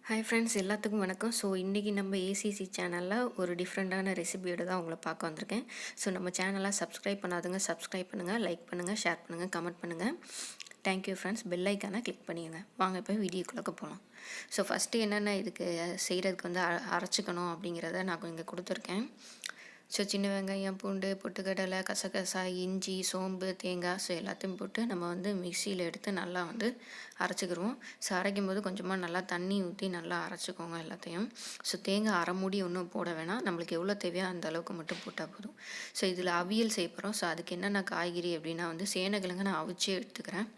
Hi friends, எல்லாத்துக்கும் வணக்கம். So இன்றைக்கி நம்ம ஏசிசி சேனலில் ஒரு டிஃப்ரெண்ட்டான ரெசிபியோடு தான் உங்களை பார்க்க வந்திருக்கேன். ஸோ நம்ம சேனலை சப்ஸ்கிரைப் பண்ணாதுங்க, சப்ஸ்கிரைப் பண்ணுங்கள், லைக் பண்ணுங்கள், ஷேர் பண்ணுங்கள், கமெண்ட் பண்ணுங்கள். Thank you friends. பெல் ஐக்கானை கிளிக் பண்ணிடுங்க. வாங்க இப்போ வீடியோக்குள்ளே போகலாம். ஸோ ஃபஸ்ட்டு என்னென்ன இதுக்கு செய்கிறதுக்கு வந்து அரைச்சிக்கணும் அப்படிங்கிறத நான் இங்கே கொடுத்துருக்கேன். ஸோ சின்ன வெங்காயம், பூண்டு, பொட்டுக்கடலை, கசகசா, இஞ்சி, சோம்பு, தேங்காய், ஸோ எல்லாத்தையும் போட்டு நம்ம வந்து மிக்சியில் எடுத்து நல்லா வந்து அரைச்சிக்கிடுவோம். ஸோ அரைக்கும் போது கொஞ்சமாக நல்லா தண்ணி ஊற்றி நல்லா அரைச்சிக்கோங்க எல்லாத்தையும். ஸோ தேங்காய் அரை மூடி ஒன்றும் போட வேணாம், நம்மளுக்கு எவ்வளோ தேவையோ அந்த அளவுக்கு மட்டும் போட்டால் போதும். ஸோ இதில் அவியல் செய்ய போகிறோம். ஸோ அதுக்கு என்னென்ன காய்கறி அப்படின்னா வந்து சேனக்கிழங்கு நான் அவிச்சே எடுத்துக்கிறேன்.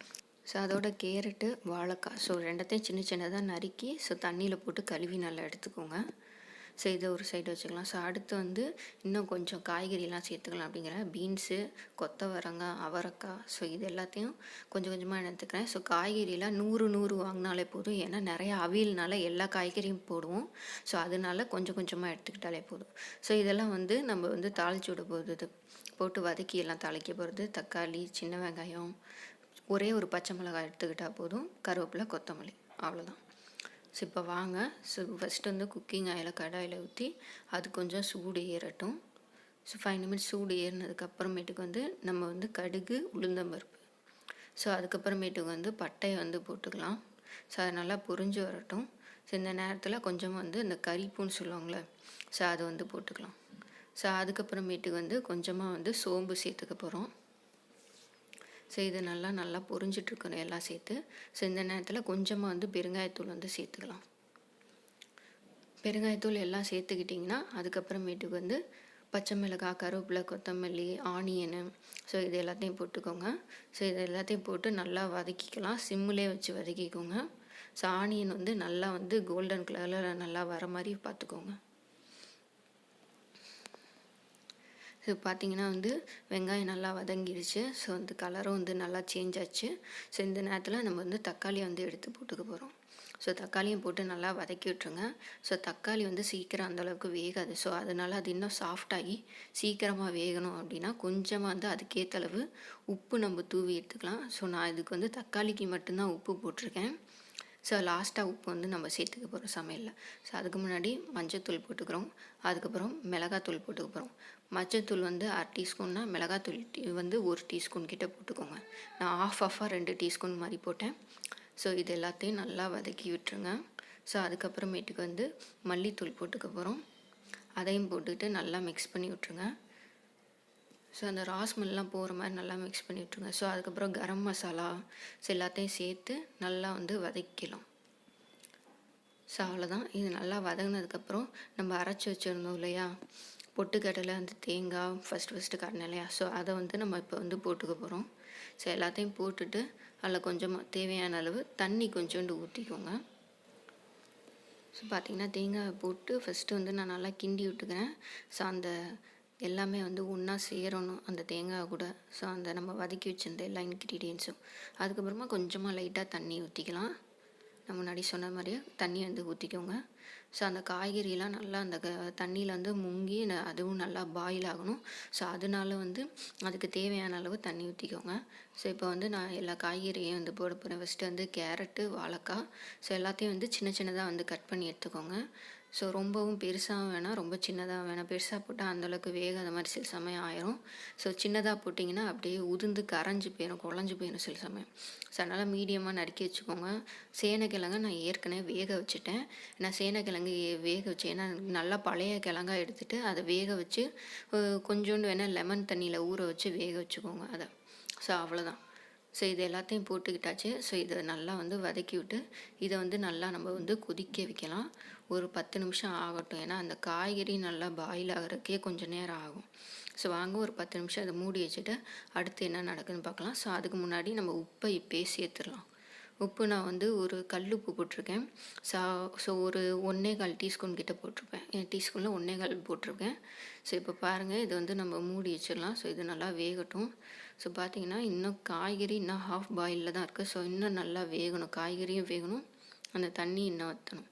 ஸோ அதோட கேரட்டு, வாழைக்காய், ஸோ ரெண்டத்தையும் சின்ன சின்னதாக நறுக்கி ஸோ தண்ணியில் போட்டு கழுவி நல்லா எடுத்துக்கோங்க. ஸோ இதை ஒரு சைடு வச்சுக்கலாம். ஸோ அடுத்து வந்து இன்னும் கொஞ்சம் காய்கறிலாம் சேர்த்துக்கலாம் அப்படிங்கிறேன். பீன்ஸு, கொத்தவரங்காய், அவரைக்காய், ஸோ இது எல்லாத்தையும் கொஞ்சம் கொஞ்சமாக எடுத்துக்கிறேன். ஸோ காய்கறிலாம் 100 வாங்கினாலே போதும், ஏன்னா நிறையா அவியல்னால எல்லா காய்கறியும் போடுவோம். ஸோ அதனால கொஞ்சம் கொஞ்சமாக எடுத்துக்கிட்டாலே போதும். ஸோ இதெல்லாம் வந்து நம்ம வந்து தாளித்து விட போகுது, போட்டு வதக்கி எல்லாம் தாளிக்க போகிறது. தக்காளி, சின்ன வெங்காயம், ஒரே ஒரு பச்சை மிளகாய் எடுத்துக்கிட்டால் போதும், கருவேப்பிலை, கொத்தமல்லி, அவ்வளோதான். ஸோ இப்போ வாங்க. ஸோ ஃபஸ்ட்டு வந்து குக்கிங் ஆயில் கடாயில் ஊற்றி அது கொஞ்சம் சூடு ஏறட்டும். ஸோ 5 நிமிட்ஸ் சூடு ஏறினதுக்கப்புறமேட்டுக்கு வந்து நம்ம வந்து கடுகு, உளுந்தம்பருப்பு, ஸோ அதுக்கப்புறமேட்டுக்கு வந்து பட்டையை வந்து போட்டுக்கலாம். ஸோ அது நல்லா பொரிஞ்சு வரட்டும். ஸோ இந்த நேரத்தில் கொஞ்சம் வந்து இந்த கறிப்பூன்னு சொல்லுவாங்களே, ஸோ அது வந்து போட்டுக்கலாம். ஸோ அதுக்கப்புறமேட்டுக்கு வந்து கொஞ்சமாக வந்து சோம்பு சேர்த்துக்க போகிறோம். ஸோ இது நல்லா பொரிஞ்சிட்ருக்கணும் எல்லாம் சேர்த்து. ஸோ இந்த நேரத்தில் கொஞ்சமாக வந்து பெருங்காயத்தூள் வந்து சேர்த்துக்கலாம். பெருங்காயத்தூள் எல்லாம் சேர்த்துக்கிட்டிங்கன்னா அதுக்கப்புறமேட்டுக்கு வந்து பச்சை மிளகாய், கருவேப்பிலை, கொத்தமல்லி, ஆனியனு, ஸோ இது எல்லாத்தையும் போட்டுக்கோங்க. ஸோ இது எல்லாத்தையும் போட்டு நல்லா வதக்கிக்கலாம். சிம்மிலே வச்சு வதக்கிக்கோங்க. ஸோ ஆனியன் வந்து நல்லா வந்து கோல்டன் கலரில் நல்லா வர மாதிரி பார்த்துக்கோங்க. ஸோ பார்த்திங்கன்னா வந்து வெங்காயம் நல்லா வதங்கிடுச்சு. ஸோ வந்து கலரும் வந்து நல்லா சேஞ்ச் ஆச்சு. ஸோ இந்த நேரத்தில் நம்ம வந்து தக்காளியை வந்து எடுத்து போட்டுக்க போகிறோம். ஸோ தக்காளியும் போட்டு நல்லா வதக்கி விட்டுருங்க. ஸோ தக்காளி வந்து சீக்கிரம் அந்தளவுக்கு வேகாது. ஸோ அதனால் அது இன்னும் சாஃப்டாகி சீக்கிரமாக வேகணும் அப்படின்னா கொஞ்சமாக வந்து அதுக்கேற்றளவு உப்பு நம்ம தூவி எடுத்துக்கலாம். ஸோ நான் இதுக்கு வந்து தக்காளிக்கு மட்டும்தான் உப்பு போட்டிருக்கேன். ஸோ லாஸ்ட்டாக உப்பு வந்து நம்ம சேர்த்துக்க போகிறோம் சமையலில். ஸோ அதுக்கு முன்னாடி மஞ்சத்தூள் போட்டுக்கிறோம். அதுக்கப்புறம் மிளகாத்தூள் போட்டுக்க போகிறோம். மஞ்சத்தூள் வந்து 1/2 டீஸ்பூன்னா மிளகாத்தூள் வந்து 1 டீஸ்பூன் கிட்டே போட்டுக்கோங்க. நான் ஆஃபாக 2 டீஸ்பூன் மாதிரி போட்டேன். ஸோ இது எல்லாத்தையும் நல்லா வதக்கி விட்டுருங்க. ஸோ அதுக்கப்புறமேட்டுக்கு வந்து மல்லித்தூள் போட்டுக்க போகிறோம். அதையும் போட்டுக்கிட்டு நல்லா மிக்ஸ் பண்ணி விட்ருங்க. ஸோ அந்த ராஸ்மெல்லாம் போகிற மாதிரி நல்லா மிக்ஸ் பண்ணி விட்ருங்க. ஸோ அதுக்கப்புறம் கரம் மசாலா, ஸோ எல்லாத்தையும் சேர்த்து நல்லா வந்து வதக்கலாம். ஸோ அவ்வளோதான். இது நல்லா வதங்கினதுக்கப்புறம் நம்ம அரைச்சி வச்சுருந்தோம் இல்லையா, பொட்டுக்கடலை, அந்த தேங்காய் ஃபஸ்ட்டு கரைனேன் இல்லையா, ஸோ அதை வந்து நம்ம இப்போ வந்து போட்டுக்க போகிறோம். ஸோ எல்லாத்தையும் போட்டுட்டு அதில் கொஞ்சமாக தேவையான அளவு தண்ணி கொஞ்சோண்டு ஊற்றிக்கோங்க. ஸோ பார்த்திங்கன்னா தேங்காய் போட்டு ஃபஸ்ட்டு வந்து நான் நல்லா கிண்டி விட்டுக்கிறேன். ஸோ அந்த எல்லாமே வந்து ஒன்றா சேரணும் அந்த தேங்காய் கூட. ஸோ அந்த நம்ம வதக்கி வச்சிருந்த எல்லா இன்க்ரீடியன்ஸும். அதுக்கப்புறமா கொஞ்சமாக லைட்டாக தண்ணி ஊற்றிக்கலாம். நான் முன்னாடி சொன்ன மாதிரியே தண்ணி வந்து ஊற்றிக்கோங்க. ஸோ அந்த காய்கறியெலாம் நல்லா அந்த தண்ணியில் வந்து முங்கி அதுவும் நல்லா பாயில் ஆகணும். ஸோ அதனால வந்து அதுக்கு தேவையான அளவு தண்ணி ஊற்றிக்கோங்க. ஸோ இப்போ வந்து நான் எல்லா காய்கறியும் வந்து போட போகிறேன். ஃபஸ்ட்டு வந்து கேரட்டு, வாழைக்காய், ஸோ எல்லாத்தையும் வந்து சின்ன சின்னதாக வந்து கட் பண்ணி எடுத்துக்கோங்க. ஸோ ரொம்பவும் பெருசாக வேணாம், ரொம்ப சின்னதாக வேணாம். பெருசாக போட்டால் அந்தளவுக்கு வேகாத மாதிரி சில சமயம் ஆயிரும். ஸோ சின்னதாக போட்டிங்கன்னா அப்படியே உதிர்ந்து கரைஞ்சி போயிடும், குழஞ்சி போயிடும் சில சமயம். ஸோ அதனால் மீடியமாக நறுக்கி வச்சுக்கோங்க. சேனைக்கிழங்கு நான் ஏற்கனவே வேக வச்சுட்டேன். நான் சேனைக்கிழங்கு வேக வச்சு, ஏன்னா நல்லா பழைய கிழங்கா எடுத்துகிட்டு அதை வேக வச்சு கொஞ்சோண்டு வேணால் லெமன் தண்ணியில் ஊற வச்சு வேக வச்சுக்கோங்க அதை. ஸோ அவ்வளோதான். ஸோ இது எல்லாத்தையும் போட்டுக்கிட்டாச்சு. ஸோ இதை நல்லா வந்து வதக்கி விட்டு இதை வந்து நல்லா நம்ம வந்து கொதிக்க வைக்கலாம். ஒரு 10 நிமிஷம் ஆகட்டும், ஏன்னா அந்த காய்கறி நல்லா பாயில் ஆகிறதுக்கே கொஞ்சம் நேரம் ஆகும். ஸோ வாங்க ஒரு 10 நிமிஷம் அதை மூடி வச்சுட்டு அடுத்து என்ன நடக்குதுன்னு பார்க்கலாம். ஸோ அதுக்கு முன்னாடி நம்ம உப்பை இப்போயே சேர்த்துடலாம். உப்பு நான் வந்து ஒரு கல் உப்பு போட்டிருக்கேன். ஸோ ஒரு 1.25 டீஸ்பூன் கிட்டே போட்டிருப்பேன். டீஸ்பூனில் 1.25 போட்டிருக்கேன். ஸோ இப்போ பாருங்கள், இது வந்து நம்ம மூடி வச்சிடலாம். ஸோ இது நல்லா வேகட்டும். ஸோ பார்த்திங்கன்னா இன்னும் காய்கறி இன்னும் ஹாஃப் பாயிலில் தான் இருக்குது. ஸோ இன்னும் நல்லா வேகணும், காய்கறியும் வேகணும், அந்த தண்ணி இன்னும் வற்றணும்.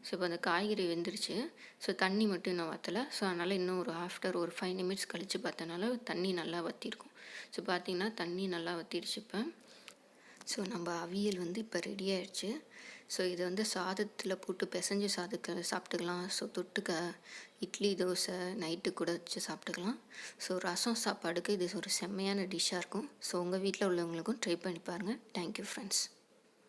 ஸோ இப்போ அந்த காய்கறி வெந்துருச்சு. ஸோ தண்ணி மட்டும் இன்னும் வற்றலை. ஸோ அதனால் இன்னும் ஆஃப்டர் ஒரு 5 நிமிட்ஸ் கழித்து பார்த்தனால தண்ணி நல்லா வற்றிருக்கும். ஸோ பார்த்திங்கன்னா தண்ணி நல்லா வற்றிடுச்சு இப்போ. ஸோ நம்ம அவியல் வந்து இப்போ ரெடி ஆகிடுச்சு. ஸோ இது வந்து சாதத்தில் போட்டு பிசைஞ்சு சாப்பிட்டுக்கலாம். ஸோ தொட்டுக்க இட்லி, தோசை, நைட்டு கூட வச்சு சாப்பிட்டுக்கலாம். ஸோ ரசம் சாப்பாடுக்கு இது ஒரு செம்மையான டிஷ்ஷாக இருக்கும். ஸோ உங்கள் வீட்டில் உள்ளவங்களுக்கும் ட்ரை பண்ணி பாருங்கள். Thank you friends.